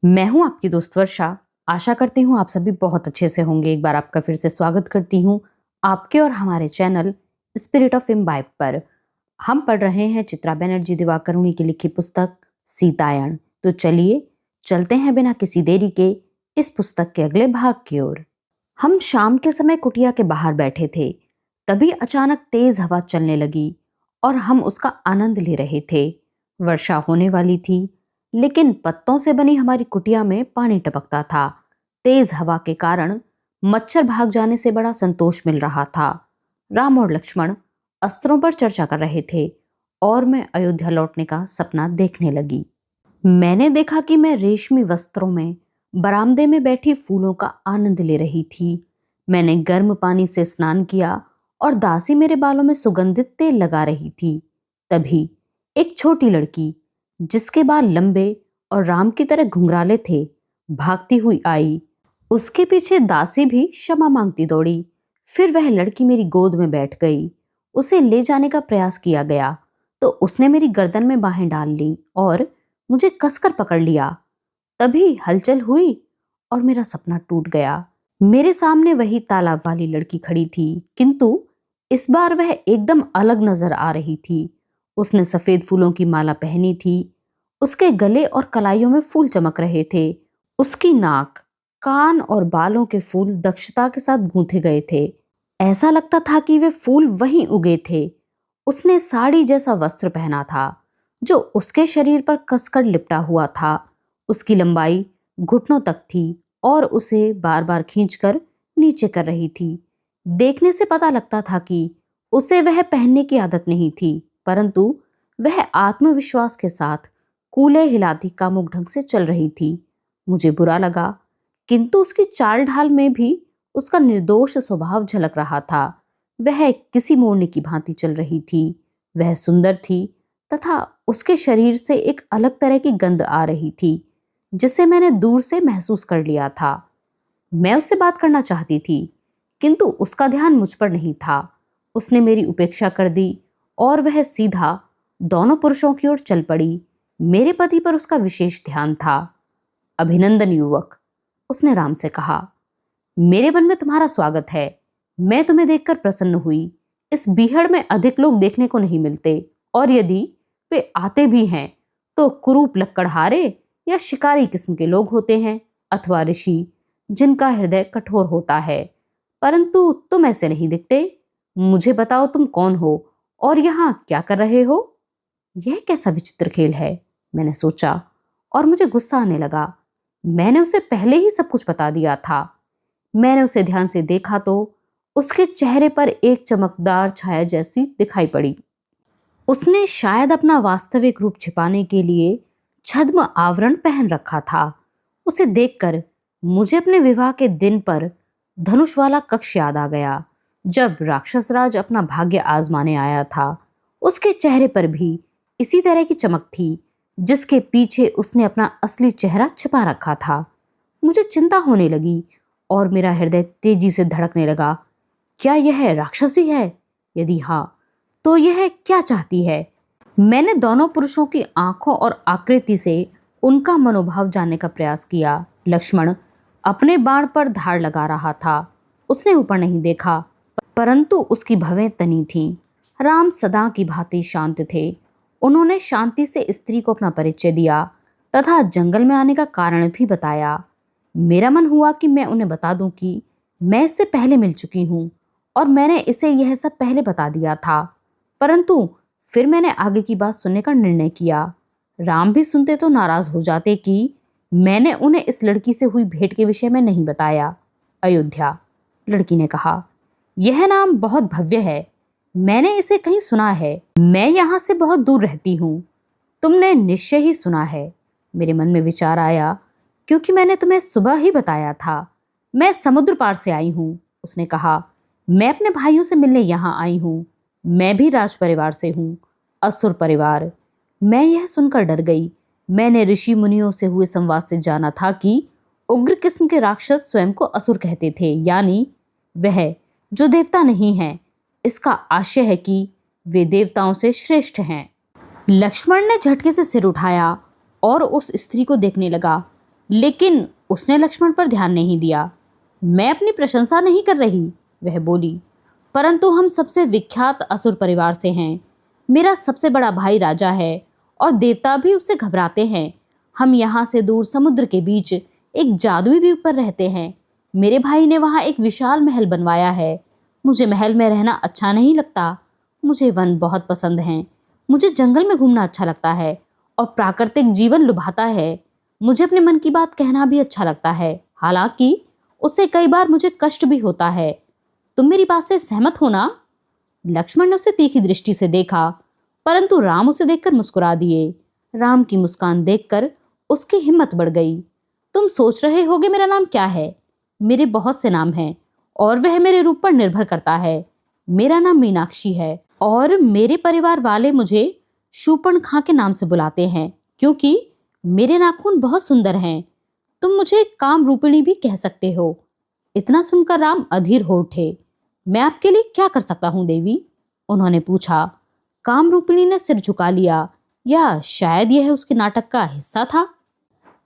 मैं हूं आपकी दोस्त वर्षा। आशा करती हूं आप सभी बहुत अच्छे से होंगे। एक बार आपका फिर से स्वागत करती हूं आपके और हमारे चैनल स्पिरिट ऑफ इम्बाइब पर। हम पढ़ रहे हैं चित्रा बनर्जी दिवाकरुणी की लिखी पुस्तक सीतायन। तो चलिए चलते हैं बिना किसी देरी के इस पुस्तक के अगले भाग की ओर। हम शाम के समय कुटिया के बाहर बैठे थे, तभी अचानक तेज हवा चलने लगी और हम उसका आनंद ले रहे थे। वर्षा होने वाली थी, लेकिन पत्तों से बनी हमारी कुटिया में पानी टपकता था। तेज हवा के कारण मच्छर भाग जाने से बड़ा संतोष मिल रहा था। राम और लक्ष्मण अस्त्रों पर चर्चा कर रहे थे और मैं अयोध्या लौटने का सपना देखने लगी। मैंने देखा कि मैं रेशमी वस्त्रों में बरामदे में बैठी फूलों का आनंद ले रही थी। मैंने गर्म पानी से स्नान किया और दासी मेरे बालों में सुगंधित तेल लगा रही थी। तभी एक छोटी लड़की, जिसके बाल लंबे और राम की तरह घुंघराले थे, भागती हुई आई। उसके पीछे दासी भी क्षमा मांगती दौड़ी। फिर वह लड़की मेरी गोद में बैठ गई। उसे ले जाने का प्रयास किया गया तो उसने मेरी गर्दन में बाहें डाल ली और मुझे कसकर पकड़ लिया। तभी हलचल हुई और मेरा सपना टूट गया। मेरे सामने वही तालाब वाली लड़की खड़ी थी, किंतु इस बार वह एकदम अलग नजर आ रही थी। उसने सफेद फूलों की माला पहनी थी। उसके गले और कलाइयों में फूल चमक रहे थे। उसकी नाक, कान और बालों के फूल दक्षता के साथ गूंथे गए थे। ऐसा लगता था कि वे फूल वहीं उगे थे। उसने साड़ी जैसा वस्त्र पहना था जो उसके शरीर पर कसकर लिपटा हुआ था। उसकी लंबाई घुटनों तक थी और उसे बार बार खींचकर नीचे कर रही थी। देखने से पता लगता था कि उसे वह पहनने की आदत नहीं थी, परंतु वह आत्मविश्वास के साथ कूले हिलाती कामुक ढंग से चल रही थी। मुझे बुरा लगा, किंतु उसकी चाल ढाल में भी उसका निर्दोष स्वभाव झलक रहा था। वह किसी मोरनी की भांति चल रही थी। वह सुंदर थी तथा उसके शरीर से एक अलग तरह की गंध आ रही थी, जिसे मैंने दूर से महसूस कर लिया था। मैं उससे बात करना चाहती थी, किंतु उसका ध्यान मुझ पर नहीं था। उसने मेरी उपेक्षा कर दी और वह सीधा दोनों पुरुषों की ओर चल पड़ी। मेरे पति पर उसका विशेष ध्यान था। अभिनंदन युवक, उसने राम से कहा। मेरे वन में तुम्हारा स्वागत है। मैं तुम्हें देखकर प्रसन्न हुई। इस बीहड़ में अधिक लोग देखने को नहीं मिलते, और यदि वे आते भी हैं तो कुरूप लक्कड़हारे या शिकारी किस्म के लोग होते हैं, अथवा ऋषि जिनका हृदय कठोर होता है। परंतु तुम ऐसे नहीं दिखते। मुझे बताओ, तुम कौन हो और यहाँ क्या कर रहे हो? यह कैसा विचित्र खेल है, मैंने सोचा, और मुझे गुस्सा आने लगा। मैंने उसे पहले ही सब कुछ बता दिया था। मैंने उसे ध्यान से देखा तो उसके चेहरे पर एक चमकदार छाया जैसी दिखाई पड़ी। उसने शायद अपना वास्तविक रूप छिपाने के लिए छद्म आवरण पहन रखा था। उसे देखकर मुझे अपने विवाह के दिन पर धनुष वाला कक्ष याद आ गया, जब राक्षस राज अपना भाग्य आजमाने आया था। उसके चेहरे पर भी इसी तरह की चमक थी, जिसके पीछे उसने अपना असली चेहरा छिपा रखा था। मुझे चिंता होने लगी और मेरा हृदय तेजी से धड़कने लगा। क्या यह राक्षसी है? यदि हाँ, तो यह क्या चाहती है? मैंने दोनों पुरुषों की आंखों और आकृति से उनका मनोभाव जानने का प्रयास किया। लक्ष्मण अपने बाण पर धार लगा रहा था। उसने ऊपर नहीं देखा, परंतु उसकी भवें तनी थीं। राम सदा की भांति शांत थे। उन्होंने शांति से स्त्री को अपना परिचय दिया तथा जंगल में आने का कारण भी बताया। मेरा मन हुआ कि मैं उन्हें बता दूं कि मैं इससे पहले मिल चुकी हूँ और मैंने इसे यह सब पहले बता दिया था, परंतु फिर मैंने आगे की बात सुनने का निर्णय किया। राम भी सुनते तो नाराज हो जाते कि मैंने उन्हें इस लड़की से हुई भेंट के विषय में नहीं बताया। अयोध्या, लड़की ने कहा, यह नाम बहुत भव्य है। मैंने इसे कहीं सुना है। मैं यहाँ से बहुत दूर रहती हूँ। तुमने निश्चय ही सुना है। मेरे मन में विचार आया, क्योंकि मैंने तुम्हें सुबह ही बताया था। मैं समुद्र पार से आई हूँ, उसने कहा। मैं अपने भाइयों से मिलने यहाँ आई हूँ। मैं भी राज परिवार से हूँ, असुर परिवार। मैं यह सुनकर डर गई। मैंने ऋषि मुनियों से हुए संवाद से जाना था कि उग्र किस्म के राक्षस स्वयं को असुर कहते थे, यानी वह जो देवता नहीं है। इसका आशय है कि वे देवताओं से श्रेष्ठ हैं। लक्ष्मण ने झटके से सिर उठाया और उस स्त्री को देखने लगा। लेकिन उसने लक्ष्मण पर ध्यान नहीं दिया। मैं अपनी प्रशंसा नहीं कर रही, वह बोली, परंतु हम सबसे विख्यात असुर परिवार से हैं। मेरा सबसे बड़ा भाई राजा है और देवता भी उससे घबराते हैं। हम यहाँ से दूर समुद्र के बीच एक जादुई द्वीप पर रहते हैं। मेरे भाई ने वहाँ एक विशाल महल बनवाया है। मुझे महल में रहना अच्छा नहीं लगता। मुझे वन बहुत पसंद हैं। मुझे जंगल में घूमना अच्छा लगता है और प्राकृतिक जीवन लुभाता है। मुझे अपने मन की बात कहना भी अच्छा लगता है, हालांकि उससे कई बार मुझे कष्ट भी होता है। तुम मेरी बात से सहमत हो ना? लक्ष्मण ने उसे तीखी दृष्टि से देखा, परंतु राम उसे देखकर मुस्कुरा दिए। राम की मुस्कान देखकर उसकी हिम्मत बढ़ गई। तुम सोच रहे होगे मेरा नाम क्या है? मेरे बहुत से नाम हैं और वह मेरे रूप पर निर्भर करता है। मेरा नाम मीनाक्षी है और मेरे परिवार वाले मुझे शूर्पणखा के नाम से बुलाते हैं, क्योंकि मेरे नाखून बहुत सुंदर हैं। तुम मुझे कामरूपिणी भी कह सकते हो। इतना सुनकर राम अधीर हो उठे। मैं आपके लिए क्या कर सकता हूँ देवी? उन्होंने पूछा। कामरूपिणी ने सिर झुका लिया, या शायद यह उसके नाटक का हिस्सा था।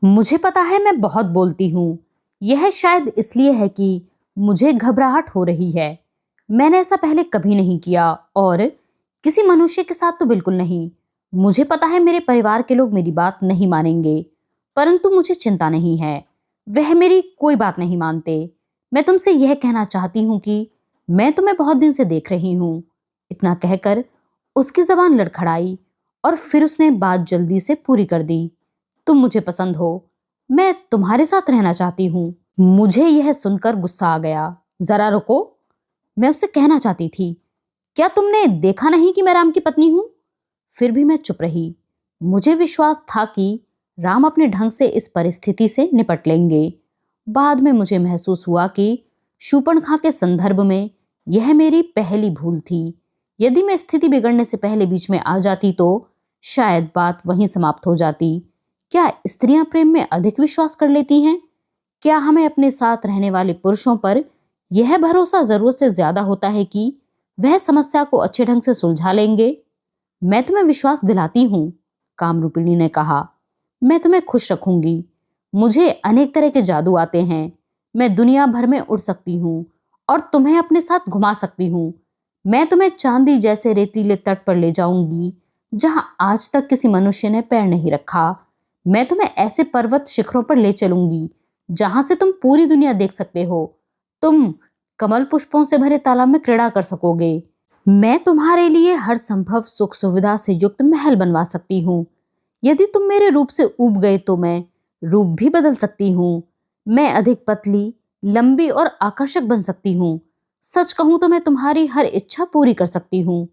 मुझे पता है मैं बहुत बोलती हूँ। यह शायद इसलिए है कि मुझे घबराहट हो रही है। मैंने ऐसा पहले कभी नहीं किया और किसी मनुष्य के साथ तो बिल्कुल नहीं। मुझे पता है मेरे परिवार के लोग मेरी बात नहीं मानेंगे, परंतु मुझे चिंता नहीं है। वह मेरी कोई बात नहीं मानते। मैं तुमसे यह कहना चाहती हूँ कि मैं तुम्हें बहुत दिन से देख रही हूँ। इतना कहकर उसकी जबान लड़खड़ाई और फिर उसने बात जल्दी से पूरी कर दी। तुम मुझे पसंद हो। मैं तुम्हारे साथ रहना चाहती हूँ। मुझे यह सुनकर गुस्सा आ गया। जरा रुको, मैं उससे कहना चाहती थी, क्या तुमने देखा नहीं कि मैं राम की पत्नी हूं? फिर भी मैं चुप रही। मुझे विश्वास था कि राम अपने ढंग से इस परिस्थिति से निपट लेंगे। बाद में मुझे महसूस हुआ कि शूर्पणखा के संदर्भ में यह मेरी पहली भूल थी। यदि मैं स्थिति बिगड़ने से पहले बीच में आ जाती तो शायद बात वहीं समाप्त हो जाती। क्या स्त्रियां प्रेम में अधिक विश्वास कर लेती हैं? क्या हमें अपने साथ रहने वाले पुरुषों पर यह भरोसा जरूरत से ज्यादा होता है कि वह समस्या को अच्छे ढंग से सुलझा लेंगे? मैं तुम्हें विश्वास दिलाती हूँ, कामरूपिणी ने कहा। मैं तुम्हें खुश रखूंगी। मुझे अनेक तरह के जादू आते हैं। मैं दुनिया भर में उड़ सकती हूँ और तुम्हें अपने साथ घुमा सकती हूँ। मैं तुम्हें चांदी जैसे रेतीले तट पर ले जाऊंगी जहां आज तक किसी मनुष्य ने पैर नहीं रखा। मैं तुम्हें ऐसे पर्वत शिखरों पर ले चलूंगी जहां से तुम पूरी दुनिया देख सकते हो। तुम कमल पुष्पों से भरे तालाब में क्रीड़ा कर सकोगे। मैं तुम्हारे लिए हर संभव सुख सुविधा से युक्त महल बनवा सकती हूँ। यदि तुम मेरे रूप से ऊब गए तो मैं रूप भी बदल सकती हूँ। मैं अधिक पतली, लंबी और आकर्षक बन सकती हूँ। सच कहूं तो मैं तुम्हारी हर इच्छा पूरी कर सकती हूँ।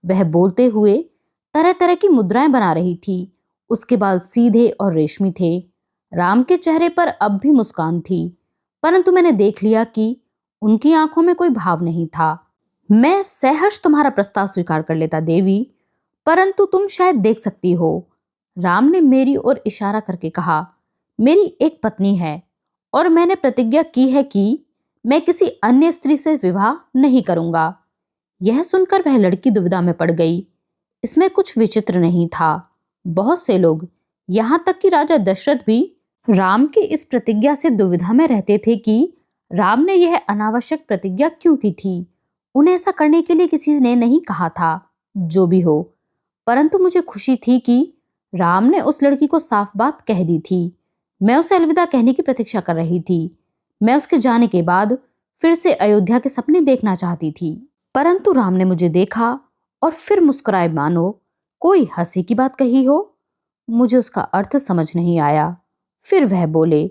वह बोलते हुए तरह तरह की मुद्राएं बना रही थी। उसके बाल सीधे और रेशमी थे। राम के चेहरे पर अब भी मुस्कान थी, परंतु मैंने देख लिया कि उनकी आंखों में कोई भाव नहीं था। मैं सहर्ष तुम्हारा प्रस्ताव स्वीकार कर लेता देवी, परंतु तुम शायद देख सकती हो, राम ने मेरी ओर इशारा करके कहा, मेरी एक पत्नी है और मैंने प्रतिज्ञा की है कि मैं किसी अन्य स्त्री से विवाह नहीं करूंगा। यह सुनकर वह लड़की दुविधा में पड़ गई। इसमें कुछ विचित्र नहीं था। बहुत से लोग, यहां तक कि राजा दशरथ भी राम की इस प्रतिज्ञा से दुविधा में रहते थे कि राम ने यह अनावश्यक प्रतिज्ञा क्यों की थी। उन्हें ऐसा करने के लिए किसी ने नहीं कहा था। जो भी हो, परंतु मुझे खुशी थी कि राम ने उस लड़की को साफ बात कह दी थी। मैं उसे अलविदा कहने की प्रतीक्षा कर रही थी। मैं उसके जाने के बाद फिर से अयोध्या के सपने देखना चाहती थी, परंतु राम ने मुझे देखा और फिर मुस्कुराए मानो कोई हंसी की बात कही हो। मुझे उसका अर्थ समझ नहीं आया। फिर वह बोले,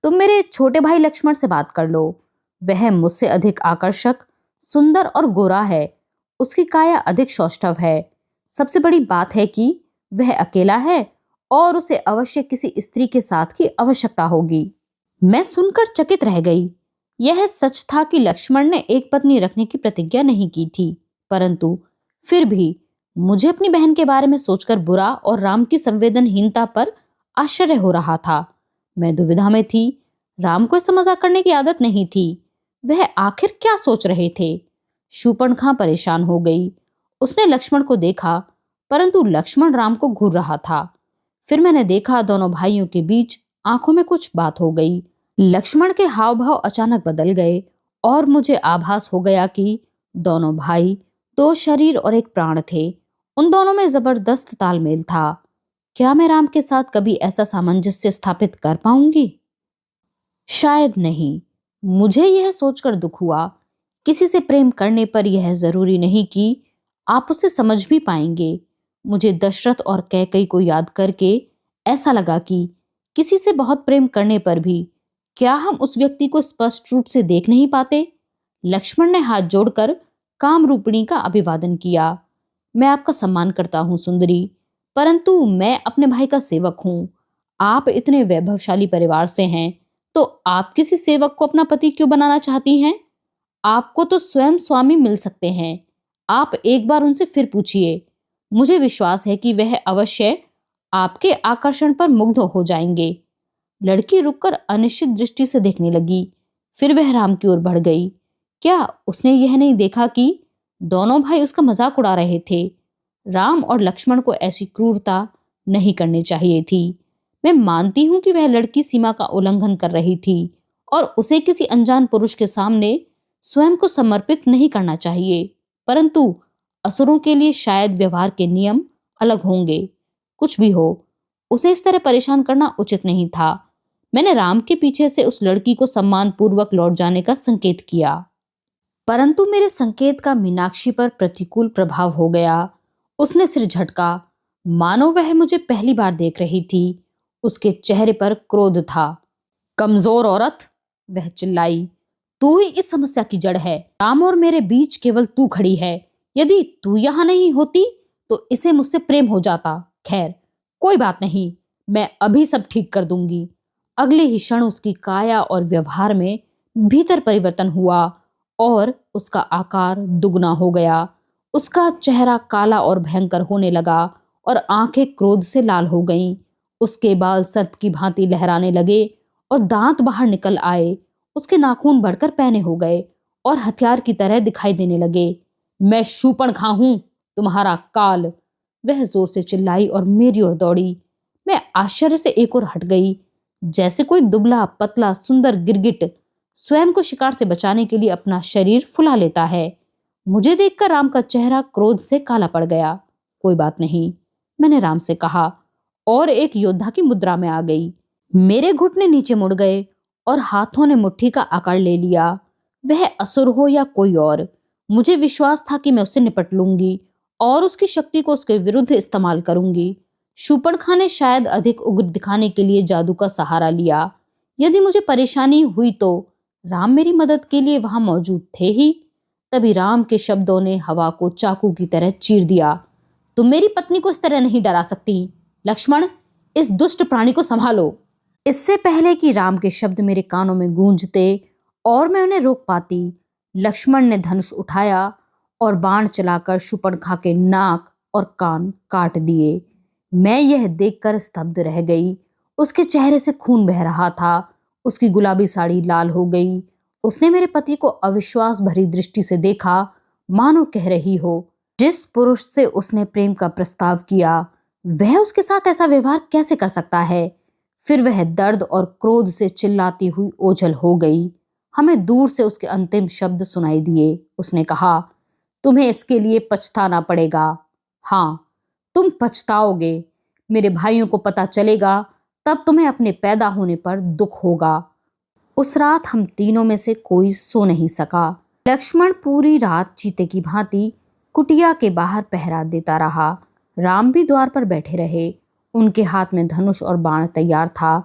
तुम मेरे छोटे भाई लक्ष्मण से बात कर लो। वह मुझसे अधिक आकर्षक, सुंदर और गोरा है। उसकी काया अधिक सौष्ठव है। सबसे बड़ी बात है कि वह अकेला है और उसे अवश्य किसी स्त्री के साथ की आवश्यकता होगी। मैं सुनकर चकित रह गई। यह सच था कि लक्ष्मण ने एक पत्नी रखने की प्रतिज्ञा नहीं की थी, परंतु फिर भी मुझे अपनी बहन के बारे में सोचकर बुरा और राम की संवेदनहीनता पर आश्चर्य हो रहा था। मैं दुविधा में थी। राम को ऐसा मजाक करने की आदत नहीं थी। वह आखिर क्या सोच रहे थे? शूर्पणखा परेशान हो गई। उसने लक्ष्मण को देखा, परंतु लक्ष्मण राम को घूर रहा था। फिर मैंने देखा दोनों भाइयों के बीच आंखों में कुछ बात हो गई। लक्ष्मण के हाव भाव अचानक बदल गए और मुझे आभास हो गया कि दोनों भाई दो शरीर और एक प्राण थे। उन दोनों में जबरदस्त तालमेल था। क्या मैं राम के साथ कभी ऐसा सामंजस्य स्थापित कर पाऊंगी? शायद नहीं। मुझे यह सोचकर दुख हुआ, किसी से प्रेम करने पर यह जरूरी नहीं कि आप उसे समझ भी पाएंगे। मुझे दशरथ और कैकई को याद करके ऐसा लगा कि किसी से बहुत प्रेम करने पर भी क्या हम उस व्यक्ति को स्पष्ट रूप से देख नहीं पाते? लक्ष्मण ने हाथ जोड़कर काम रूपिणी का अभिवादन किया। मैं आपका सम्मान करता हूँ सुंदरी, परंतु मैं अपने भाई का सेवक हूँ। आप इतने वैभवशाली परिवार से हैं, तो आप किसी सेवक को अपना पति क्यों बनाना चाहती हैं? आपको तो स्वयं स्वामी मिल सकते हैं। आप एक बार उनसे फिर पूछिए। मुझे विश्वास है कि वह अवश्य आपके आकर्षण पर मुग्ध हो जाएंगे। लड़की रुककर अनिश्चित दृष्टि से देखने लगी। फिर वह राम की ओर बढ़ गई। क्या उसने यह नहीं देखा कि दोनों भाई उसका मजाक उड़ा रहे थे? राम और लक्ष्मण को ऐसी क्रूरता नहीं करनी चाहिए थी। मैं मानती हूं कि वह लड़की सीमा का उल्लंघन कर रही थी और उसे किसी अनजान पुरुष के सामने स्वयं को समर्पित नहीं करना चाहिए, परंतु असुरों के लिए शायद व्यवहार के नियम अलग होंगे। कुछ भी हो, उसे इस तरह परेशान करना उचित नहीं था। मैंने राम के पीछे से उस लड़की को सम्मान पूर्वक लौट जाने का संकेत किया, परंतु मेरे संकेत का मीनाक्षी पर प्रतिकूल प्रभाव हो गया। उसने सिर झटका, मानो वह मुझे पहली बार देख रही थी। उसके चेहरे पर क्रोध था। कमजोर औरत, वह चिल्लाई, तू ही इस समस्या की जड़ है। राम और मेरे बीच केवल तू खड़ी है। यदि तू यहाँ नहीं होती तो इसे मुझसे प्रेम हो जाता। खैर, कोई बात नहीं, मैं अभी सब ठीक कर दूंगी। अगले ही क्षण उसकी काया और व्यवहार में भीतर परिवर्तन हुआ और उसका आकार दुगना हो गया। उसका चेहरा काला और भयंकर होने लगा और आंखें क्रोध से लाल हो गईं। उसके बाल सर्प की भांति लहराने लगे और दांत बाहर निकल आए। उसके नाखून बढ़कर पैने हो गए और हथियार की तरह दिखाई देने लगे। मैं शूर्पणखा हूं, तुम्हारा काल, वह जोर से चिल्लाई और मेरी ओर दौड़ी। मैं आश्चर्य से एक ओर हट गई, जैसे कोई दुबला पतला सुंदर गिरगिट स्वयं को शिकार से बचाने के लिए अपना शरीर फुला लेता है। मुझे देखकर राम का चेहरा क्रोध से काला पड़ गया। कोई बात नहीं, मैंने राम से कहा और एक योद्धा की मुद्रा में आ गई। मेरे घुटने नीचे मुड़ गए और हाथों ने मुट्ठी का आकार ले लिया। वह असुर हो या कोई और, मुझे विश्वास था कि मैं उससे निपट लूंगी और उसकी शक्ति को उसके विरुद्ध इस्तेमाल करूंगी। शूर्पणखा ने शायद अधिक उग्र दिखाने के लिए जादू का सहारा लिया। यदि मुझे परेशानी हुई तो राम मेरी मदद के लिए वहां मौजूद थे ही। तभी राम के शब्दों ने हवा को चाकू की तरह चीर दिया। तुम मेरी पत्नी को इस तरह नहीं डरा सकती। लक्ष्मण, इस दुष्ट प्राणी को संभालो। इससे पहले कि राम के शब्द मेरे कानों में गूंजते और मैं उन्हें रोक पाती, लक्ष्मण ने धनुष उठाया और बाण चलाकर शूर्पणखा के नाक और कान काट दिए। मैं यह देखकर स्तब्ध रह गई। उसके चेहरे से खून बह रहा था। उसकी गुलाबी साड़ी लाल हो गई। उसने मेरे पति को अविश्वास भरी दृष्टि से देखा, मानो कह रही हो, जिस पुरुष से उसने प्रेम का प्रस्ताव किया वह उसके साथ ऐसा व्यवहार कैसे कर सकता है। फिर वह दर्द और क्रोध से चिल्लाती हुई ओझल हो गई। हमें दूर से उसके अंतिम शब्द सुनाई दिए। उसने कहा, तुम्हें इसके लिए पछताना पड़ेगा। हाँ, तुम पछताओगे। मेरे भाइयों को पता चलेगा, तब तुम्हें अपने पैदा होने पर दुख होगा। उस रात हम तीनों में से कोई सो नहीं सका। लक्ष्मण पूरी रात चीते की भांति कुटिया के बाहर पहरा देता रहा। राम भी द्वार पर बैठे रहे। उनके हाथ में धनुष और बाण तैयार था।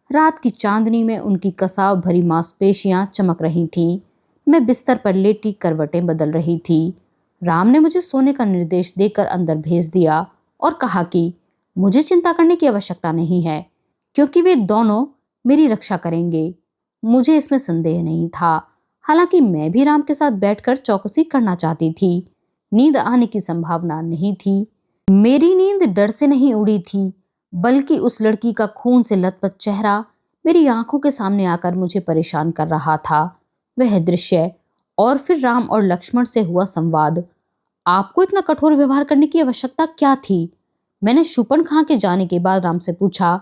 रात की चांदनी में उनकी कसाव भरी मांसपेशियां चमक रही थीं। मैं बिस्तर पर लेटी करवटें बदल रही थी। राम ने मुझे सोने का निर्देश देकर अंदर भेज दिया और कहा कि मुझे चिंता करने की आवश्यकता नहीं है, क्योंकि वे दोनों मेरी रक्षा करेंगे। मुझे इसमें संदेह नहीं था। हालांकि मैं भी राम के साथ बैठकर चौकसी करना चाहती थी। नींद आने की संभावना नहीं थी। मेरी नींद डर से नहीं उड़ी थी, बल्कि उस लड़की का खून से लथपथ चेहरा मेरी आंखों के सामने आकर मुझे परेशान कर रहा था। वह दृश्य और फिर राम और लक्ष्मण से हुआ संवाद। आपको इतना कठोर व्यवहार करने की आवश्यकता क्या थी? मैंने शूर्पणखा के जाने के बाद राम से पूछा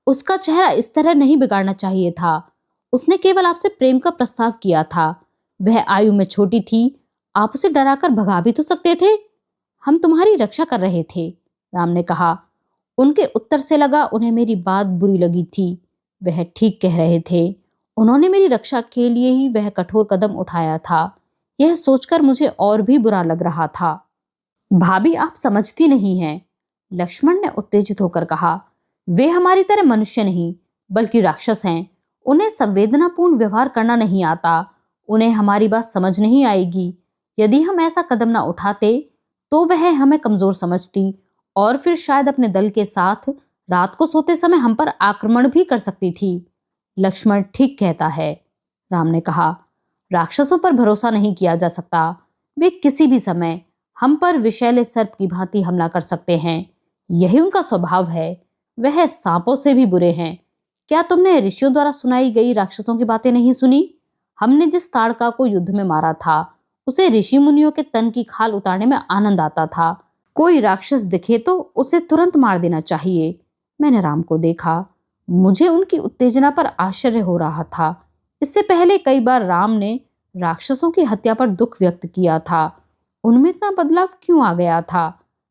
उसका चेहरा इस तरह नहीं बिगाड़ना चाहिए था। उसने केवल आपसे प्रेम का प्रस्ताव किया था। वह आयु में छोटी थी, आप उसे डराकर भगा भी तो सकते थे। हम तुम्हारी रक्षा कर रहे थे, राम ने कहा। उनके उत्तर से लगा उन्हें मेरी बात बुरी लगी थी। वह ठीक कह रहे थे। उन्होंने मेरी रक्षा के लिए ही वह कठोर कदम उठाया था। यह सोचकर मुझे और भी बुरा लग रहा था। भाभी, आप समझती नहीं हैं, लक्ष्मण ने उत्तेजित होकर कहा। वे हमारी तरह मनुष्य नहीं बल्कि राक्षस हैं। उन्हें संवेदनापूर्ण व्यवहार करना नहीं आता। उन्हें हमारी बात समझ नहीं आएगी। यदि हम ऐसा कदम ना उठाते तो वह हमें कमजोर समझती और फिर शायद अपने दल के साथ रात को सोते समय हम पर आक्रमण भी कर सकती थी। लक्ष्मण ठीक कहता है, राम ने कहा। राक्षसों पर भरोसा नहीं किया जा सकता। वे किसी भी समय हम पर विषैले सर्प की भांति हमला कर सकते हैं। यही उनका स्वभाव है। वह सांपों से भी बुरे हैं। क्या तुमने ऋषियों द्वारा सुनाई गई राक्षसों की बातें नहीं सुनी? हमने जिस ताड़का को युद्ध में मारा था उसे ऋषि मुनियों के तन की खाल उतारने में आनंद आता था। कोई राक्षस दिखे तो उसे तुरंत मार देना चाहिए। मैंने राम को देखा। मुझे उनकी उत्तेजना पर आश्चर्य हो रहा था। इससे पहले कई बार राम ने राक्षसों की हत्या पर दुख व्यक्त किया था। उनमें इतना बदलाव क्यों आ गया था?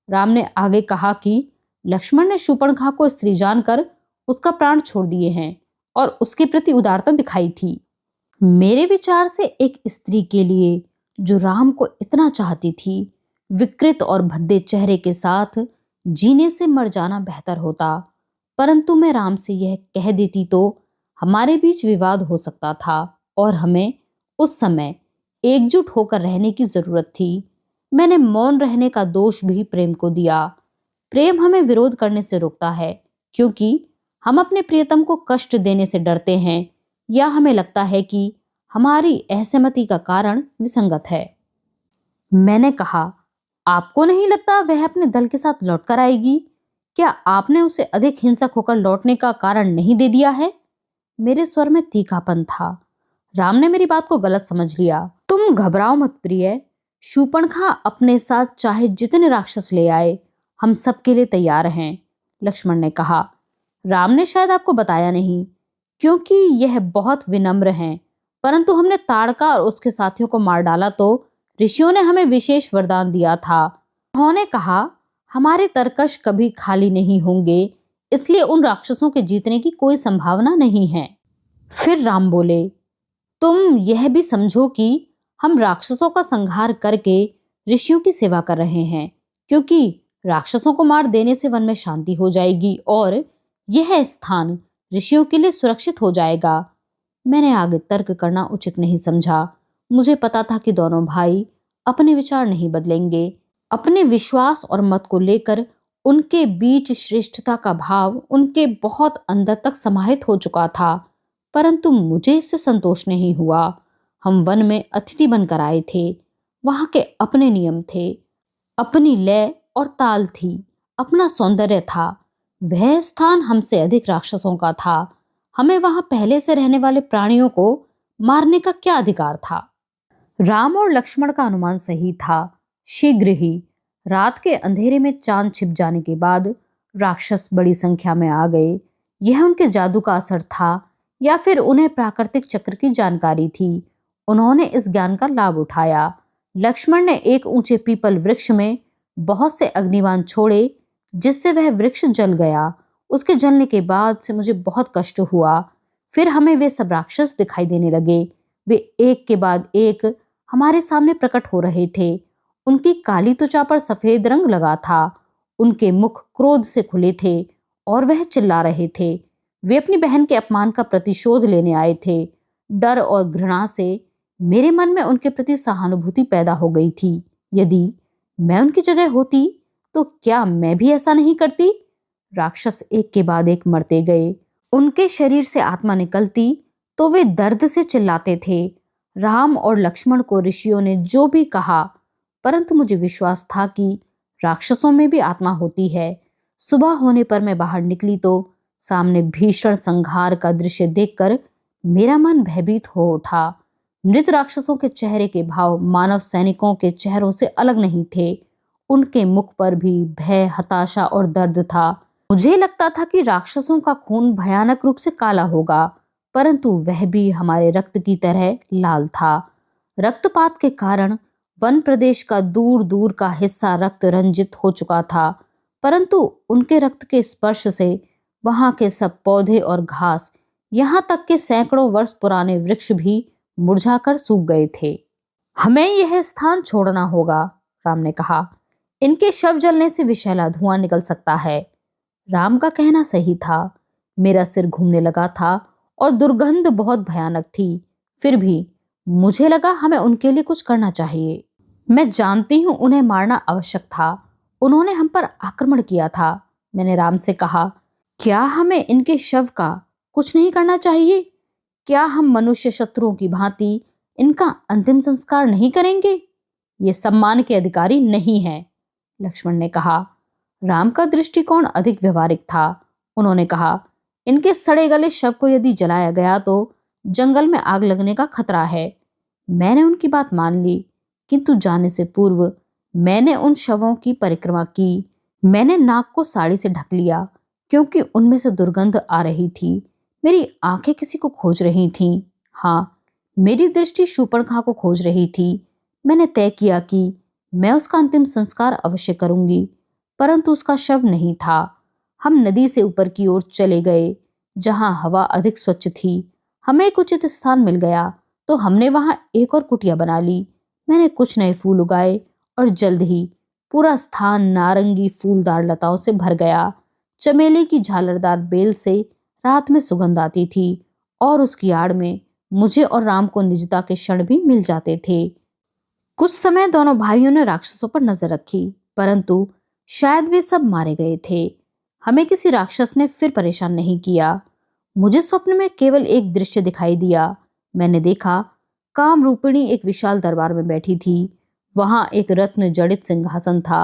राम ने आगे कहा कि लक्ष्मण ने शूर्पणखा को स्त्री जानकर उसका प्राण छोड़ दिए हैं और उसके प्रति उदारता दिखाई थी। मेरे विचार से एक स्त्री के लिए जो राम को इतना चाहती थी, विकृत और भद्दे चेहरे के साथ जीने से मर जाना बेहतर होता। परंतु मैं राम से यह कह देती तो हमारे बीच विवाद हो सकता था और हमें उस समय एकजुट होकर रहने की जरूरत थी। मैंने मौन रहने का दोष भी प्रेम को दिया। प्रेम हमें विरोध करने से रोकता है क्योंकि हम अपने प्रियतम को कष्ट देने से डरते हैं या हमें लगता है कि हमारी असहमति का कारण विसंगत है। मैंने कहा, आपको नहीं लगता वह अपने दल के साथ लौटकर आएगी? क्या आपने उसे अधिक हिंसक होकर लौटने का कारण नहीं दे दिया है? मेरे स्वर में तीखापन था। राम ने मेरी बात को गलत समझ लिया। तुम घबराओ मत प्रिय। शूर्पणखा अपने साथ चाहे जितने राक्षस ले आए, हम सबके लिए तैयार हैं, लक्ष्मण ने कहा। राम ने शायद आपको बताया नहीं क्योंकि यह बहुत विनम्र हैं, परंतु हमने ताड़का और उसके साथियों को मार डाला तो ऋषियों ने हमें विशेष वरदान दिया था। उन्होंने कहा, हमारे तरकश कभी खाली नहीं होंगे, इसलिए उन राक्षसों के जीतने की कोई संभावना नहीं है। फिर राम बोले, तुम यह भी समझो कि हम राक्षसों का संहार करके ऋषियों की सेवा कर रहे हैं, क्योंकि राक्षसों को मार देने से वन में शांति हो जाएगी और यह स्थान ऋषियों के लिए सुरक्षित हो जाएगा। मैंने आगे तर्क करना उचित नहीं समझा। मुझे पता था कि दोनों भाई अपने विचार नहीं बदलेंगे। अपने विश्वास और मत को लेकर उनके बीच श्रेष्ठता का भाव उनके बहुत अंदर तक समाहित हो चुका था, परंतु मुझे इससे संतोष नहीं हुआ। हम वन में अतिथि बनकर आए थे। वहां के अपने नियम थे, अपनी लय और ताल थी, अपना सौंदर्य था। वह स्थान हमसे अधिक राक्षसों का था। हमें वहां पहले से रहने वाले प्राणियों को मारने का क्या अधिकार था? राम और लक्ष्मण का अनुमान सही था। शीघ्र ही रात के अंधेरे में चांद छिप जाने के बाद राक्षस बड़ी संख्या में आ गए। यह उनके जादू का असर था या फिर उन्हें प्राकृतिक चक्र की जानकारी थी। उन्होंने इस ज्ञान का लाभ उठाया। लक्ष्मण ने एक ऊंचे पीपल वृक्ष में बहुत से अग्निबाण छोड़े जिससे वह वृक्ष जल गया। उसके जलने के बाद से मुझे बहुत कष्ट हुआ। फिर हमें वे सब राक्षस दिखाई देने लगे। वे एक के बाद एक हमारे सामने प्रकट हो रहे थे। उनकी काली त्वचा पर सफेद रंग लगा था। उनके मुख क्रोध से खुले थे और वह चिल्ला रहे थे। वे अपनी बहन के अपमान का प्रतिशोध लेने आए थे। डर और घृणा से मेरे मन में उनके प्रति सहानुभूति पैदा हो गई थी। यदि मैं उनकी जगह होती तो क्या मैं भी ऐसा नहीं करती? राक्षस एक के बाद एक मरते गए। उनके शरीर से आत्मा निकलती तो वे दर्द से चिल्लाते थे। राम और लक्ष्मण को ऋषियों ने जो भी कहा, परंतु मुझे विश्वास था कि राक्षसों में भी आत्मा होती है। सुबह होने पर मैं बाहर निकली तो सामने भीषण संहार का दृश्य देखकर मेरा मन भयभीत हो उठा। मृत राक्षसों के चेहरे के भाव मानव सैनिकों के चेहरों से अलग नहीं थे। उनके मुख पर भी भय, हताशा और दर्द था। मुझे लगता था कि राक्षसों का खून भयानक रूप से काला होगा, परंतु वह भी हमारे रक्त की तरह लाल था। रक्तपात के कारण वन प्रदेश का दूर दूर का हिस्सा रक्त रंजित हो चुका था, परंतु उनके रक्त के स्पर्श से वहां के सब पौधे और घास, यहाँ तक के सैकड़ों वर्ष पुराने वृक्ष भी मुरझाकर सूख गए थे। हमें यह स्थान छोड़ना होगा, राम ने कहा। इनके शव जलने से विषैला धुआं निकल सकता है। राम का कहना सही था। मेरा सिर घूमने लगा था और दुर्गंध बहुत भयानक थी। फिर भी मुझे लगा हमें उनके लिए कुछ करना चाहिए। मैं जानती हूं उन्हें मारना आवश्यक था। उन्होंने हम पर आक्रमण किया था। मैंने राम से कहा, क्या हमें इनके शव का कुछ नहीं करना चाहिए? क्या हम मनुष्य शत्रुओं की भांति इनका अंतिम संस्कार नहीं करेंगे? ये सम्मान के अधिकारी नहीं है, लक्ष्मण ने कहा। राम का दृष्टिकोण अधिक व्यवहारिक था। उन्होंने कहा, इनके सड़े गले शव को यदि जलाया गया तो जंगल में आग लगने का खतरा है। मैंने उनकी बात मान ली, किंतु जाने से पूर्व मैंने उन शवों की परिक्रमा की। मैंने नाक को साड़ी से ढक लिया, क्योंकि उनमें से दुर्गंध आ रही थी। मेरी आंखें किसी को खोज रही थीं। हाँ, मेरी दृष्टि शूर्पणखा को खोज रही थी। मैंने तय किया कि मैं उसका अंतिम संस्कार अवश्य करूंगी, परंतु उसका शव नहीं था। हम नदी से ऊपर की ओर चले गए, जहां हवा अधिक स्वच्छ थी। हमें एक उचित स्थान मिल गया तो हमने वहां एक और कुटिया बना ली। मैंने कुछ नए फूल उगाए और जल्द ही पूरा स्थान नारंगी फूलदार लताओं से भर गया। चमेली की झालरदार बेल से रात में सुगंध आती थी और उसकी आड़ में मुझे और राम को निजता के क्षण भी मिल जाते थे। कुछ समय दोनों भाइयों ने राक्षसों पर नजर रखी, परंतु शायद वे सब मारे गए थे। हमें किसी राक्षस ने फिर परेशान नहीं किया। मुझे स्वप्न में केवल एक दृश्य दिखाई दिया। मैंने देखा, काम रूपिणी एक विशाल दरबार में बैठी थी। वहां एक रत्न जड़ित सिंहासन था,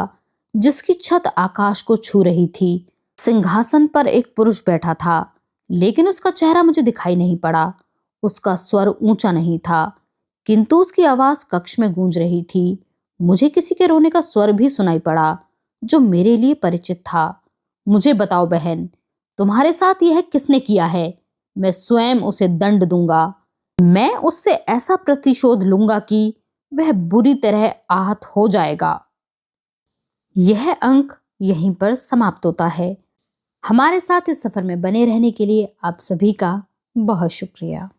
जिसकी छत आकाश को छू रही थी। सिंहासन पर एक पुरुष बैठा था, लेकिन उसका चेहरा मुझे दिखाई नहीं पड़ा। उसका स्वर ऊंचा नहीं था, किंतु उसकी आवाज कक्ष में गूंज रही थी। मुझे किसी के रोने का स्वर भी सुनाई पड़ा, जो मेरे लिए परिचित था। मुझे बताओ बहन, तुम्हारे साथ यह किसने किया है? मैं स्वयं उसे दंड दूंगा। मैं उससे ऐसा प्रतिशोध लूंगा कि वह बुरी तरह आहत हो जाएगा। यह अंक यहीं पर समाप्त होता है। हमारे साथ इस सफर में बने रहने के लिए आप सभी का बहुत शुक्रिया।